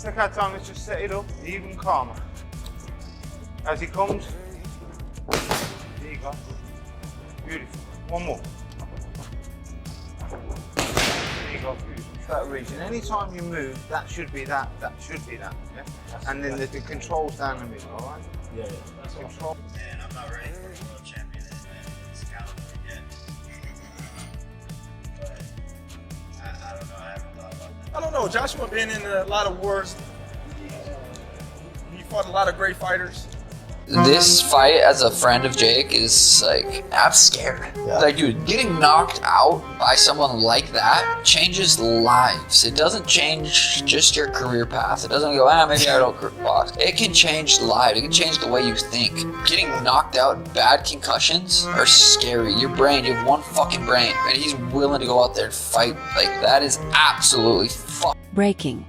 take our time, let's just set it up even calmer. As he comes, there you go. Beautiful. One more. There you go, beautiful. That region. Anytime you move, that should be that, that should be that. Yeah? And then the controls down the middle, alright? Yeah, yeah. That's control. Man, I'm not ready for a world champion this caliber yet. But I don't know, I haven't thought about that. I don't know. Joshua been in a lot of wars. He fought a lot of great fighters. This fight as a friend of Jake is like, I'm scared. Yeah. Like, dude, getting knocked out by someone like that changes lives. It doesn't change just your career path. It doesn't go, maybe I don't box. It can change lives. It can change the way you think. Getting knocked out, bad concussions are scary. Your brain, you have one fucking brain, and he's willing to go out there and fight. Like, that is absolutely Breaking.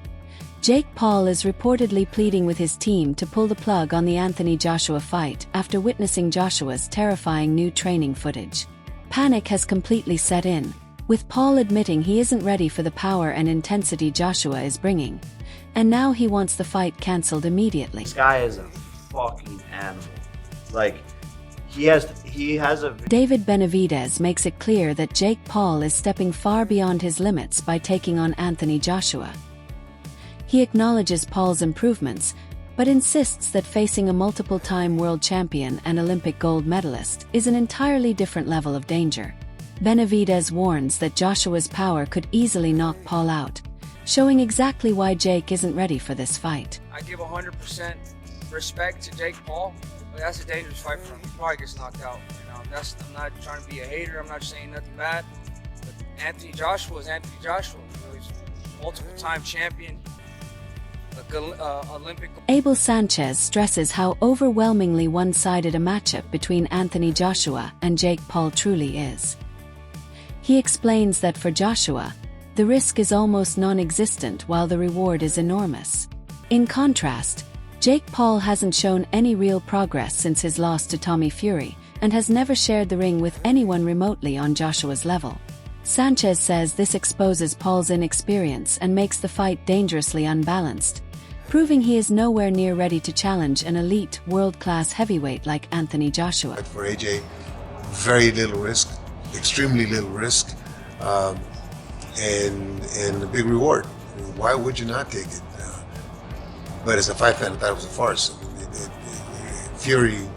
Jake Paul is reportedly pleading with his team to pull the plug on the Anthony Joshua fight after witnessing Joshua's terrifying new training footage. Panic has completely set in, with Paul admitting he isn't ready for the power and intensity Joshua is bringing. And now he wants the fight cancelled immediately. This guy is a fucking animal. Like, he has a... David Benavidez makes it clear that Jake Paul is stepping far beyond his limits by taking on Anthony Joshua. He acknowledges Paul's improvements, but insists that facing a multiple-time world champion and Olympic gold medalist is an entirely different level of danger. Benavidez warns that Joshua's power could easily knock Paul out, showing exactly why Jake isn't ready for this fight. I give 100% respect to Jake Paul, but that's a dangerous fight for him. He probably gets knocked out. I'm not trying to be a hater. I'm not saying nothing bad. But Anthony Joshua is Anthony Joshua. He's a multiple-time champion. Olympic. Abel Sanchez stresses how overwhelmingly one-sided a matchup between Anthony Joshua and Jake Paul truly is. He explains that for Joshua, the risk is almost non-existent while the reward is enormous. In contrast, Jake Paul hasn't shown any real progress since his loss to Tommy Fury and has never shared the ring with anyone remotely on Joshua's level. Sanchez says this exposes Paul's inexperience and makes the fight dangerously unbalanced, proving he is nowhere near ready to challenge an elite, world-class heavyweight like Anthony Joshua. For AJ, very little risk, extremely little risk, and a big reward. I mean, why would you not take it? But as a fight fan, I thought it was a farce. I mean,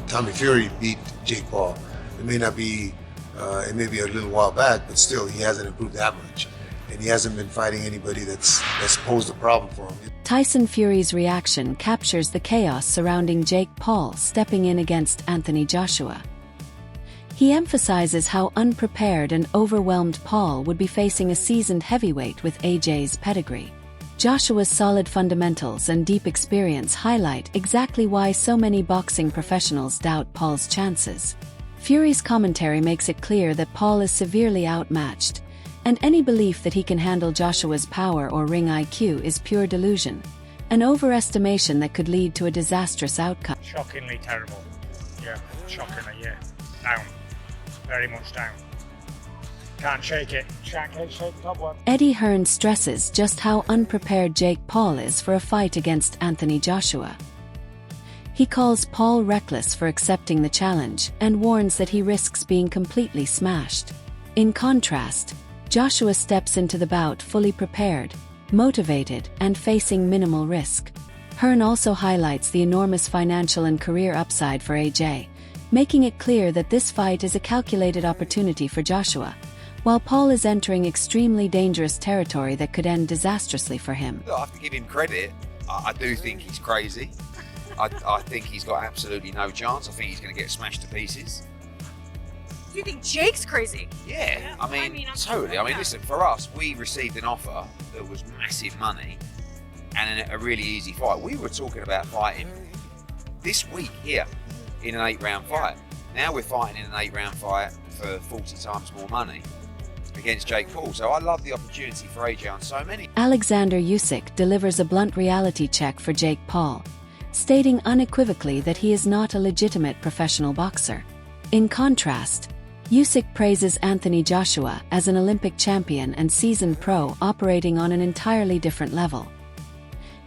Tommy Fury beat Jake Paul. It may be a little while back, but still, he hasn't improved that much. And he hasn't been fighting anybody that's posed a problem for him. Tyson Fury's reaction captures the chaos surrounding Jake Paul stepping in against Anthony Joshua. He emphasizes how unprepared and overwhelmed Paul would be facing a seasoned heavyweight with AJ's pedigree. Joshua's solid fundamentals and deep experience highlight exactly why so many boxing professionals doubt Paul's chances. Fury's commentary makes it clear that Paul is severely outmatched, and any belief that he can handle Joshua's power or ring IQ is pure delusion, an overestimation that could lead to a disastrous outcome. Shockingly terrible. Yeah, shockingly, yeah. Down. Very much down. Can't shake it. Shake the top one. Eddie Hearn stresses just how unprepared Jake Paul is for a fight against Anthony Joshua. He calls Paul reckless for accepting the challenge and warns that he risks being completely smashed. In contrast, Joshua steps into the bout fully prepared, motivated, and facing minimal risk. Hearn also highlights the enormous financial and career upside for AJ, making it clear that this fight is a calculated opportunity for Joshua, while Paul is entering extremely dangerous territory that could end disastrously for him. I have to give him credit. I do think he's crazy. I think he's got absolutely no chance. I think he's going to get smashed to pieces. You think Jake's crazy? Yeah, I mean totally. I mean, listen, for us, we received an offer that was massive money and a really easy fight. We were talking about fighting this week here in an 8-round fight. Now we're fighting in an 8-round fight for 40 times more money against Jake Paul. So I love the opportunity for AJ on so many. Alexander Usyk delivers a blunt reality check for Jake Paul, stating unequivocally that he is not a legitimate professional boxer. In contrast, Usyk praises Anthony Joshua as an Olympic champion and seasoned pro operating on an entirely different level.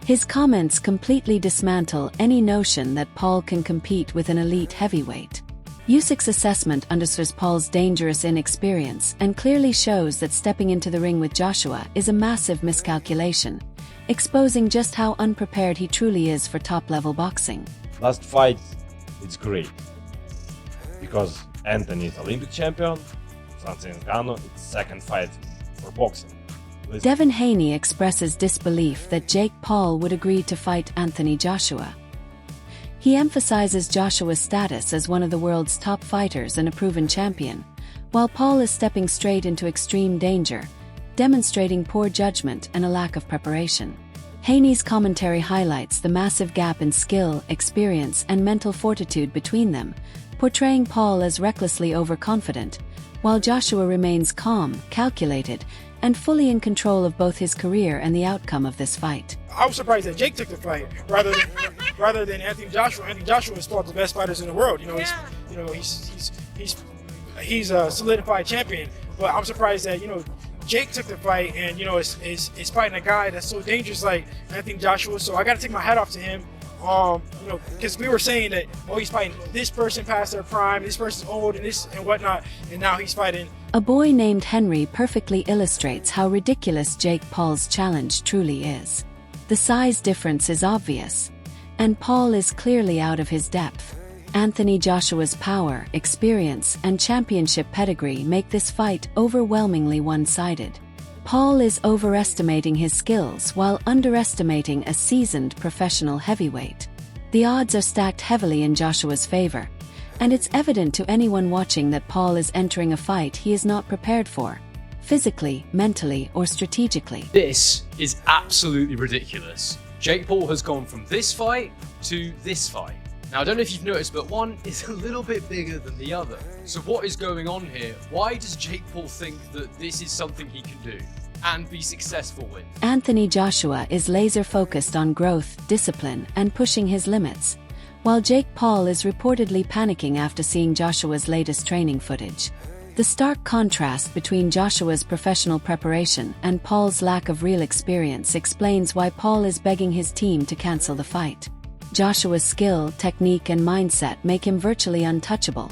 His comments completely dismantle any notion that Paul can compete with an elite heavyweight. Usyk's assessment underscores Paul's dangerous inexperience and clearly shows that stepping into the ring with Joshua is a massive miscalculation, exposing just how unprepared he truly is for top-level boxing. Last fight, it's great. Because Anthony is Olympic champion, Francis Ngannou, it's second fight for boxing. Devin Haney expresses disbelief that Jake Paul would agree to fight Anthony Joshua. He emphasizes Joshua's status as one of the world's top fighters and a proven champion, while Paul is stepping straight into extreme danger, demonstrating poor judgment and a lack of preparation. Haney's commentary highlights the massive gap in skill, experience, and mental fortitude between them, portraying Paul as recklessly overconfident, while Joshua remains calm, calculated, and fully in control of both his career and the outcome of this fight. I was surprised that Jake took the fight rather than Anthony Joshua. Anthony Joshua is one of the best fighters in the world. He's a solidified champion. But I'm surprised that Jake took the fight and is fighting a guy that's so dangerous like Anthony Joshua. So I got to take my hat off to him. Because we were saying that he's fighting this person past their prime, this person's old and this and whatnot, and now he's fighting. A boy named Henry perfectly illustrates how ridiculous Jake Paul's challenge truly is. The size difference is obvious, and Paul is clearly out of his depth. Anthony Joshua's power, experience, and championship pedigree make this fight overwhelmingly one-sided. Paul is overestimating his skills while underestimating a seasoned professional heavyweight. The odds are stacked heavily in Joshua's favor, and it's evident to anyone watching that Paul is entering a fight he is not prepared for, physically, mentally, or strategically. This is absolutely ridiculous. Jake Paul has gone from this fight to this fight. Now, I don't know if you've noticed, but one is a little bit bigger than the other. So what is going on here? Why does Jake Paul think that this is something he can do and be successful with? Anthony Joshua is laser-focused on growth, discipline, and pushing his limits, while Jake Paul is reportedly panicking after seeing Joshua's latest training footage. The stark contrast between Joshua's professional preparation and Paul's lack of real experience explains why Paul is begging his team to cancel the fight. Joshua's skill, technique, and mindset make him virtually untouchable,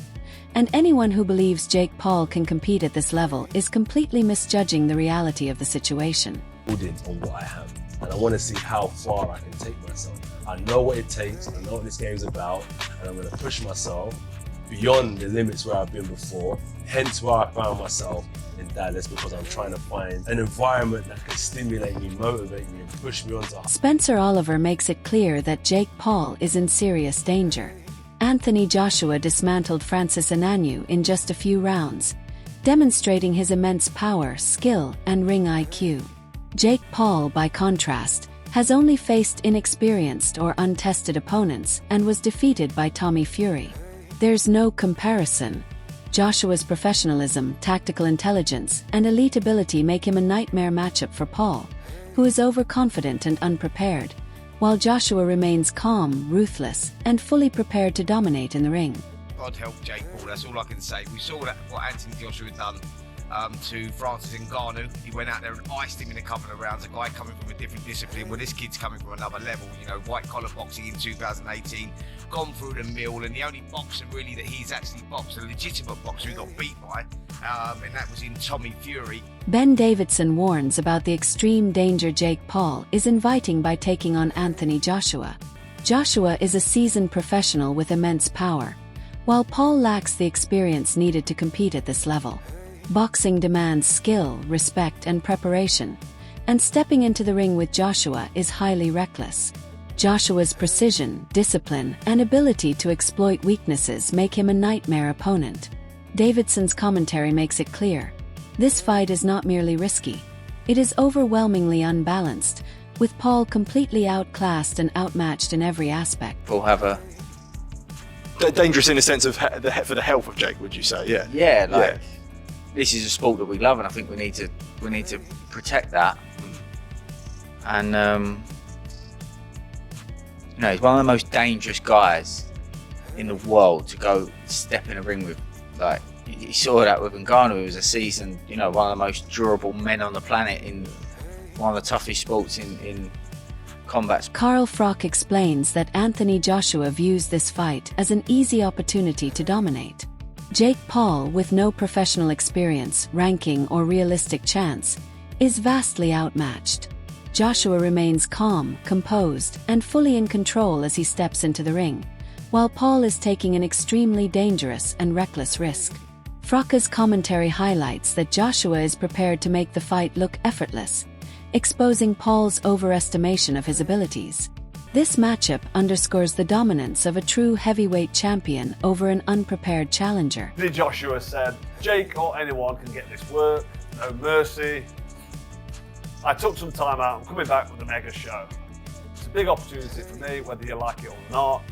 and anyone who believes Jake Paul can compete at this level is completely misjudging the reality of the situation. On what I have, and I want to see how far I can take myself. I know what it takes, I know what this game's about, and I'm going to push myself beyond the limits where I've been before, hence where I found myself in Dallas, because I'm trying to find an environment that can stimulate me, motivate me, and push me on to... Spencer Oliver makes it clear that Jake Paul is in serious danger. Anthony Joshua dismantled Francis Ngannou in just a few rounds, demonstrating his immense power, skill, and ring IQ. Jake Paul, by contrast, has only faced inexperienced or untested opponents and was defeated by Tommy Fury. There's no comparison. Joshua's professionalism, tactical intelligence, and elite ability make him a nightmare matchup for Paul, who is overconfident and unprepared, while Joshua remains calm, ruthless, and fully prepared to dominate in the ring. God help Jake Paul, that's all I can say. We saw that what Anthony Joshua had done to Francis Ngannou. He went out there and iced him in a couple of rounds, a guy coming from a different discipline. Well, this kid's coming from another level, white collar boxing in 2018, gone through the mill, and the only boxer really that he's actually boxed, a legitimate boxer who got beat by, and that was in Tommy Fury. Ben Davidson warns about the extreme danger Jake Paul is inviting by taking on Anthony Joshua. Joshua is a seasoned professional with immense power, while Paul lacks the experience needed to compete at this level. Boxing demands skill, respect, and preparation, and stepping into the ring with Joshua is highly reckless. Joshua's precision, discipline, and ability to exploit weaknesses make him a nightmare opponent. Davidson's commentary makes it clear. This fight is not merely risky. It is overwhelmingly unbalanced, with Paul completely outclassed and outmatched in every aspect. We'll have a... Dangerous in the sense of for the health of Jake, would you say? Yeah. Yeah, this is a sport that we love, and I think we need to protect that. And he's one of the most dangerous guys in the world to go step in a ring with. Like, you saw that with Ngannou, who was a seasoned, one of the most durable men on the planet in one of the toughest sports in combat. Carl Froch explains that Anthony Joshua views this fight as an easy opportunity to dominate. Jake Paul, with no professional experience, ranking, or realistic chance, is vastly outmatched. Joshua remains calm, composed, and fully in control as he steps into the ring, while Paul is taking an extremely dangerous and reckless risk. Froch's commentary highlights that Joshua is prepared to make the fight look effortless, exposing Paul's overestimation of his abilities. This matchup underscores the dominance of a true heavyweight champion over an unprepared challenger. Joshua said, Jake or anyone can get this work, no mercy. I took some time out, I'm coming back with a mega show. It's a big opportunity for me, whether you like it or not.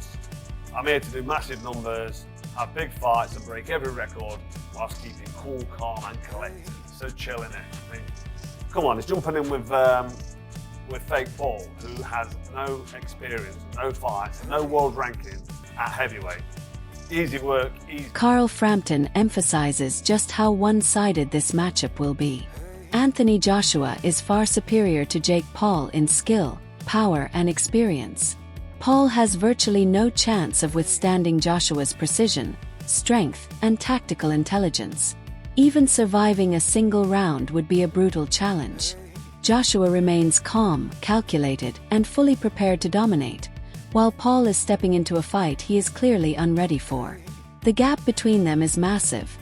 I'm here to do massive numbers, have big fights and break every record whilst keeping cool, calm and collected. So chilling it. I mean, come on, he's jumping in with fake Paul, who has no experience, no fights, no world ranking at heavyweight. Easy work, easy. Carl Frampton emphasizes just how one-sided this matchup will be. Anthony Joshua is far superior to Jake Paul in skill, power, and experience. Paul has virtually no chance of withstanding Joshua's precision, strength, and tactical intelligence. Even surviving a single round would be a brutal challenge. Joshua remains calm, calculated, and fully prepared to dominate, while Paul is stepping into a fight he is clearly unready for. The gap between them is massive,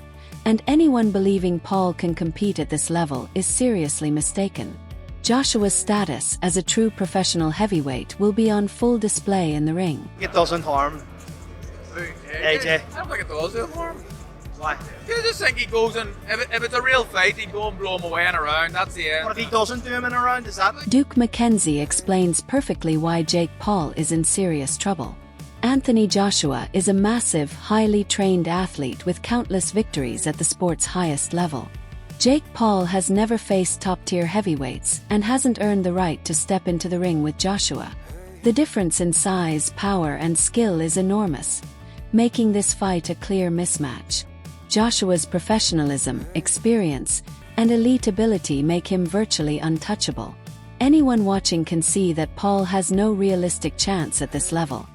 and anyone believing Paul can compete at this level is seriously mistaken. Joshua's status as a true professional heavyweight will be on full display in the ring. It doesn't harm AJ. I don't think it does harm. Why? I just think he goes and if it's a real fight, he'd go and blow him away and around. That's the end. What if he doesn't do him in a round? Is that? Duke McKenzie explains perfectly why Jake Paul is in serious trouble. Anthony Joshua is a massive, highly trained athlete with countless victories at the sport's highest level. Jake Paul has never faced top-tier heavyweights and hasn't earned the right to step into the ring with Joshua. The difference in size, power, and skill is enormous, making this fight a clear mismatch. Joshua's professionalism, experience, and elite ability make him virtually untouchable. Anyone watching can see that Paul has no realistic chance at this level.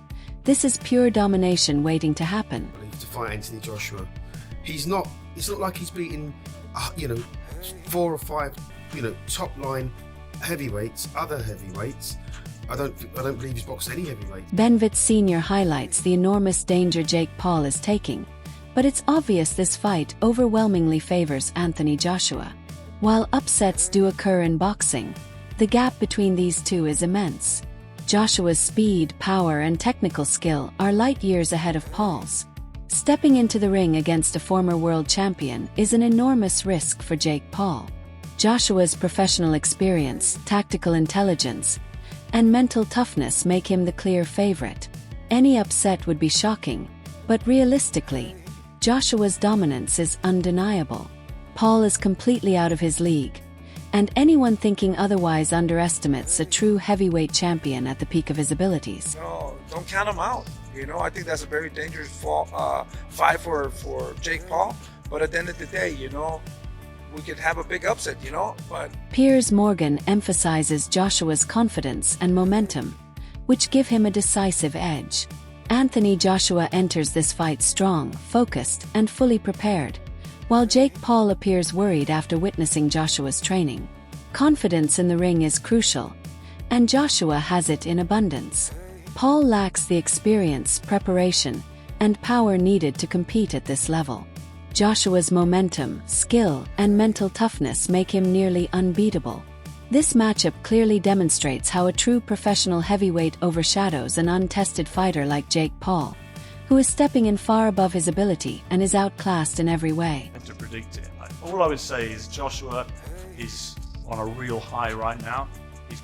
This is pure domination waiting to happen. To fight Anthony Joshua, it's not like he's beaten 4 or 5 top line heavyweights, other heavyweights. I don't believe he's boxed any heavyweight. Benvitz Sr. highlights the enormous danger Jake Paul is taking, but it's obvious this fight overwhelmingly favors Anthony Joshua. While upsets do occur in boxing, the gap between these two is immense. Joshua's speed, power, and technical skill are light years ahead of Paul's. Stepping into the ring against a former world champion is an enormous risk for Jake Paul. Joshua's professional experience, tactical intelligence, and mental toughness make him the clear favorite. Any upset would be shocking, but realistically, Joshua's dominance is undeniable. Paul is completely out of his league, and anyone thinking otherwise underestimates a true heavyweight champion at the peak of his abilities. No, don't count him out. I think that's a very dangerous fight for Jake Paul. But at the end of the day, we could have a big upset, but... Piers Morgan emphasizes Joshua's confidence and momentum, which give him a decisive edge. Anthony Joshua enters this fight strong, focused, and fully prepared, while Jake Paul appears worried after witnessing Joshua's training. Confidence in the ring is crucial, and Joshua has it in abundance. Paul lacks the experience, preparation, and power needed to compete at this level. Joshua's momentum, skill, and mental toughness make him nearly unbeatable. This matchup clearly demonstrates how a true professional heavyweight overshadows an untested fighter like Jake Paul, who is stepping in far above his ability and is outclassed in every way. To predict it. All I would say is Joshua is on a real high right now.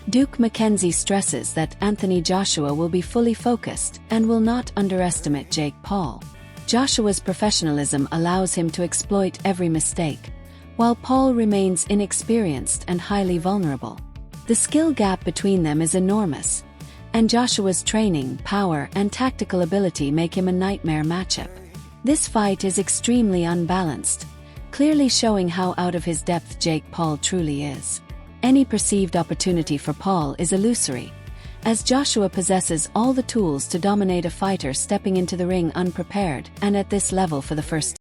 Duke McKenzie stresses that Anthony Joshua will be fully focused and will not underestimate Jake Paul. Joshua's professionalism allows him to exploit every mistake, while Paul remains inexperienced and highly vulnerable. The skill gap between them is enormous, and Joshua's training, power, and tactical ability make him a nightmare matchup. This fight is extremely unbalanced, clearly showing how out of his depth Jake Paul truly is. Any perceived opportunity for Paul is illusory, as Joshua possesses all the tools to dominate a fighter stepping into the ring unprepared and at this level for the first